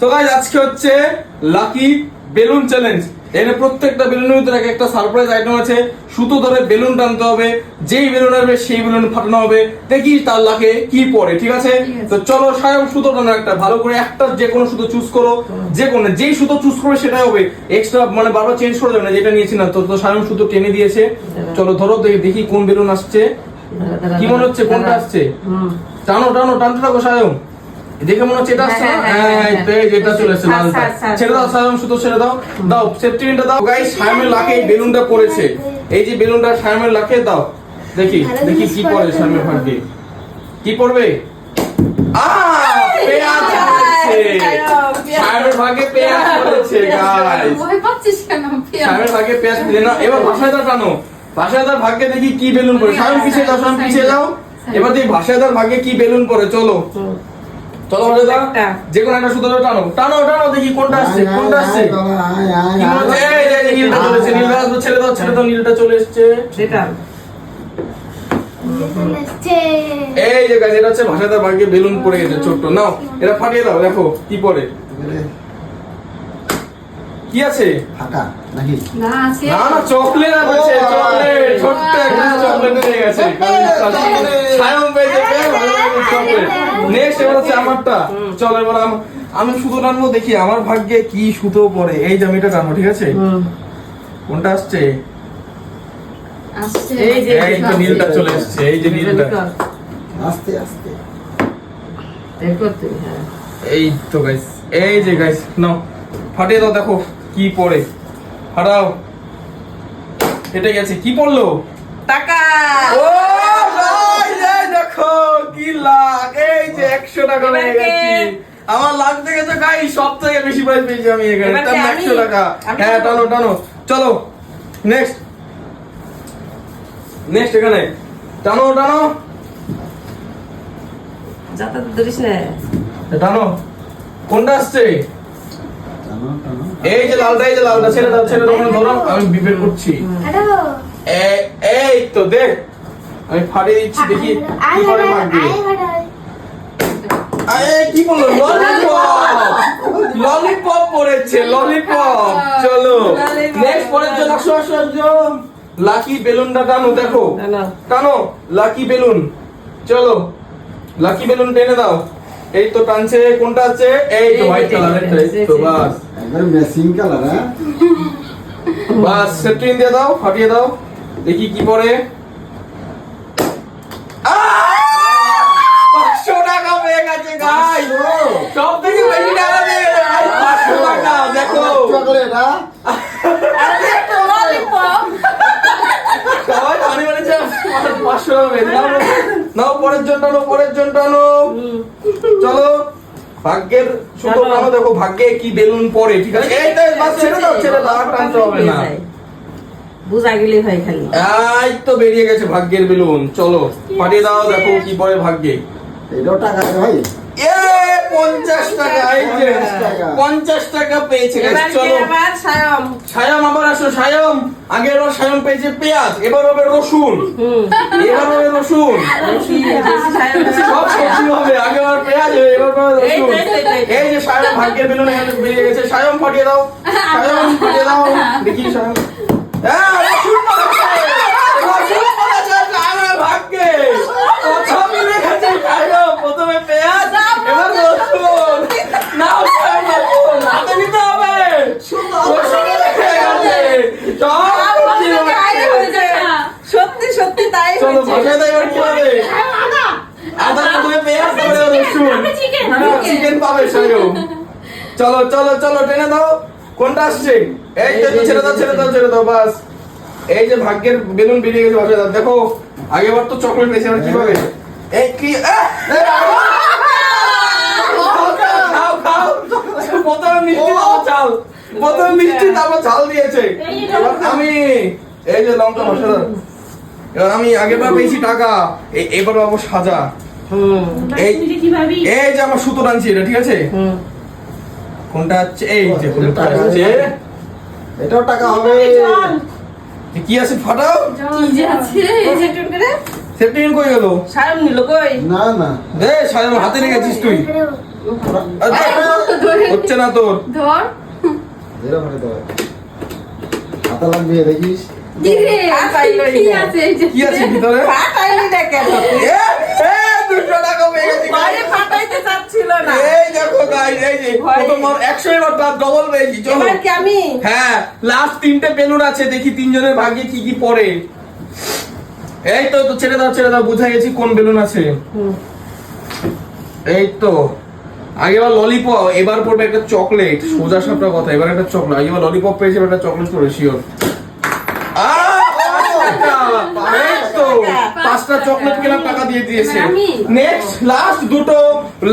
তো গাইস আজকে হচ্ছে লাকি বেলুন চ্যালেঞ্জ। এখানে প্রত্যেকটা বেলুনের ভিতরে একটা সারপ্রাইজ আইটেম আছে। সুতো ধরে বেলুন টানতে হবে, যেই বেলুন আসবে সেই বেলুন ফাটানো হবে। দেখি তার লাকে কি পড়ে, ঠিক আছে? তো চলো সায়ম সুতো টানো একটা, ভালো করে একটা যে কোনো সুতো চুজ করো, যে কোনো যেই সুতো চুজ করবে সেটাই হবে, এক্সট্রা মানে বারবার চেঞ্জ করে দেবে না, যেটা নিয়েছি না। তো সায়ম সুতো টেনে দিয়েছে, চলো ধরো দেখি কোন বেলুন আসছে, কি মনে হচ্ছে কোনটা আসছে? টানো টানো টানতে থাকো সায়ম, দেখে মনে হচ্ছে এটা আসছে না? হ্যাঁ এটা চলে এসেছে লালটা। ছেড়ে দাও সায়ম, সুতো ছেড়ে দাও, দাও সেফটি পিনটা দাও। গাইস সায়মের লাকে এই বেলুনটা পড়েছে, এই যে বেলুনটা সায়মের লাকে দাও, দেখি দেখি কি পড়ে সায়মের ভাগ্যে, কি পড়বে? পেঁয়াজ পড়েছে, সায়মের ভাগ্যে পেঁয়াজ পড়েছে গাইস। ভয় পাচ্ছিস কেন? সায়মের ভাগ্যে পেঁয়াজ পড়ে না। এবার ভাষায় দাও টানো, ভাষায় দাও ভাগ্যে দেখি কি বেলুন পড়ে। সায়ম পিছিয়ে যাও, সায়ম পিছিয়ে যাও। এবার দেখি ভাষায় দাও ভাগ্যে কি বেলুন পড়ে। চলো চলো ভাষায় দাও, যে কোনো একটা সুতো টানো টানো টানো, দেখি কোনটা আসছে কোনটা আসছে। কি মনে হচ্ছে? এই নীলটা চলে এসেছে, নীলটা ছেড়ে দাও ছেড়ে দাও, নীলটা চলে এসেছে। এই যে গাইস এটা হচ্ছে ভাষায় দাও ভাগ্যে বেলুন পড়ে গেছে ছোট্ট। নাও এটা ফাটিয়ে দাও, দেখো কি পড়ে। কি আছে? ফাটা নাকি? না আছে। না না চকলেট আছে, চকলেট, ছোট্ট একটা চকলেট পেয়ে গেছে সায়ম, পেয়েছে চকলেট। নেক্সট এবার হচ্ছে আমারটা। চলো এবার আমি সুতো টানবো, দেখি আমার ভাগ্যে কি সুতো পড়ে। এই যে আমি এটা টানবো, ঠিক আছে? কোনটা আসছে? আসছে এই তো নীলটা চলে এসেছে, এই যে নীলটা। আস্তে আস্তে এই তো গাইস, এই যে গাইস নাও ফাটিয়ে দাও, দেখো কি পড়ে, ফাটাও। এটা গেছে, কি পড়লো? টাকা। ও গাইস এই দেখো কি লাখ, এই যে 100 টাকা পেয়ে গেছি। আমার লাখ থেকে তো গাইস সব থেকে বেশি প্রাইস পেয়েছি আমি এখানে, এবার তার কি 100 টাকা। আমি হ্যাঁ টানো টানো, চলো নেক্সট নেক্সট এখানে টানো টানো যাতে ধরিস না। টানো, কোনটা আসছে? টানো টানো এই যে লালটা, এই যে লালটা, ছেড়ে দাও ছেড়ে দাও, ধরো আমি বিপের করছি। এই তো দেখ আমি ফাটিয়ে দিচ্ছি, দেখি কি করে ভাগ্যে। আরে কি বললো? ললিপপ, ললিপপ পড়েছে, ললিপপ। চলো নেক্সট পরের জন্য আসো আসো আসো, লাকি বেলুনটা টানো, দেখো টানো লাকি বেলুন। চলো লাকি বেলুন টেনে দাও, এই তো টানছে। কোনটা আছে? এই তো হোয়াইট কালারের, এই তো বাস একবার ম্যাচিং কালার। হ্যাঁ বাস সেফটি পিন দিয়ে দাও, ফাটিয়ে দাও, দেখি কি পড়ে। 500 টাকা পেয়ে গেছে গাইস, সব থেকে বেশি টাকা পেয়ে গেছে গাইস, 500 টাকা। দেখো চকলেট। হ্যাঁ আরে তো ললিপপ। সবাই আমি বলেছে 500 টাকা পেয়ে নাও নাও, পরের জন টানো, পরের জন টানো। চলো ভাগ্যের সুতো টানো, দেখো ভাগ্যে কি বেলুন পড়ে, ঠিক আছে? এই তো বাস ছেড়ে দাও ছেড়ে দাও, আর টানতে হবে না। বুঝা গেলে হয় খালি। এই তো বেরিয়ে গেছে ভাগ্যের বেলুন। চলো ফাটিয়ে দাও, দেখো কি পড়ে ভাগ্যে। এটাও টাকা ভাই। এ 50 টাকা, এই যে 50 টাকা পেয়েছে guys। এবার চলো এবার সায়ম। সায়ম আবার আসো, সায়ম আগের বার সায়ম পেয়েছে পেঁয়াজ, এবার হবে রসুন, এবার হবে রসুন, সব সবজি হবে। আগের পেঁয়াজ, এবার হবে রসুন। এই যে সায়ম ভাগ্যের বেলুন এখানে বেরিয়ে গেছে, সায়ম ফাটিয়ে দাও, সায়ম ফাটিয়ে দাও, দেখি সায়ম। হ্যাঁ রসুন পড়েছে, রসুন পড়েছে সায়মের ভাগ্যে। প্রথম মিলে গেছে সায়ম, প্রথমে পেঁয়াজ এবার রসুন। নাও সায়ম রসুন হাতে নিতে হবে, রসুন লেগে গেছে, সব সবজি রয়েছে। সত্যি সত্যি তাই চলো হয়েছে। ভাষায় দাও এবার কি হবে? আদা প্রথমে পেঁয়াজ তারপরে রসুন, চিকেন পাবে সায়ম। চলো চলো চলো টেনে দাও, কোনটা আসছে? এই তো ছেড়ে দাও ছেড়ে দাও ছেড়ে দাও, বাস এই যে ভাগ্যের বেলুন বেরিয়ে গেছে ভাষায় দাও। দেখো আগেবার তো চকলেট পেয়েছে, এবার কি পাবে? এই কি খাও খাও, প্রথমে মিষ্টি তারপর ঝাল, প্রথমে মিষ্টি তারপর ঝাল দিয়েছে। এবার আমি এই যে লঙ্কা মশলা, এবার আমি আগেরবার পেয়েছি টাকা, এবার পাবো সাজা। এই এই যে আমার সুতো টানছি এটা, ঠিক আছে? কোনটা হচ্ছে? এই যে কোনটা হচ্ছে, এটাও টাকা হবে। কি আছে? ফাটাও, কি যে আছে? সেফটি পিন কই গেল? সায়ম নিল কই? না না এ সায়ম হাতে রেখেছিস তুই। ধরে হচ্ছে না তোর। ধর এরকম করে দাও। হাতা লাগবে দেখিস। কি রে ফাটাইলো কি এটা। আছে এই যে? কি আছে ভিতরে? ফাটাইলি না কেন? এ, 200 টাকা পেয়ে গেছি guys। ঘরে ফাটাইতে চাচ্ছিল না। এই দেখো guys, এই যে ভয়। প্রথমবার 100 এবার প্লাস ডবল পেয়েছি, চলো। এবার কি আমি? হ্যাঁ, লাস্ট 3টে বেলুন আছে, দেখি 3 জনের ভাগ্যে কি কি পড়ে। এই তো তো ছেড়ে দাও, বুঝা গেছি কোন বেলুন আছে। এই তো আগেবার ললিপপ, এবার পড়বে একটা চকলেট। সোজা সাপটা কথা, এবার একটা চকলেট। আগেবার ললিপপ পেয়েছে, এবার একটা চকলেট পড়বে শিওর। পাঁচটা চকলেট কেনার টাকা দিয়ে দিয়েছে। আমি? নেক্সট লাস্ট দুটো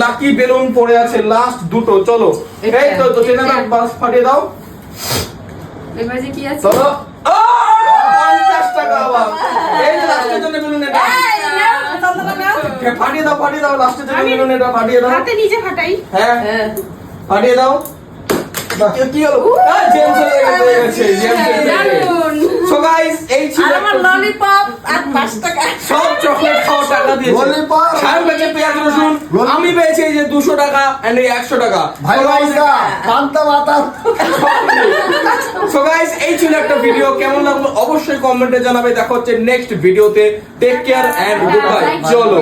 লাকি বেলুন পড়ে আছে, লাস্ট দুটো, চলো। এই তো তো চেনা দাও, বাস ফাটিয়ে দাও, এবার যে কি আছে? চলো। 50 টাকা আবার। এই যে লাস্টের জন্য বেলুন এটা। এই, নাও, চন্দনা নাও। ফাটিয়ে দাও, লাস্টের জন্য বেলুন এটা ফাটিয়ে দাও। হাতে নিজে ফাটাই। হ্যাঁ, হ্যাঁ। ফাটিয়ে দাও। কি হলো? জেমস হয়ে গেছে, জেমস হয়ে গেছে। দারুন। So guys, এই ছিল আর আমার একটা- ললিপপ আর 5 টাকা। সব চকলেট খাওয়ার টাকা দিয়েছে। Lollipop। সায়ন পেয়েছে পেঁয়াজ রসুন, Lollipop। আমি পেয়েছি এই যে 200 টাকা এন্ড এই 100 টাকা। ভাই ভাইসা পান্তা মাতা। So guys, এই ছিল একটা ভিডিও, কেমন লাগলো অবশ্যই কমেন্টে জানাবে। দেখা হচ্ছে নেক্সট ভিডিওতে। Take care and good bye. চলো।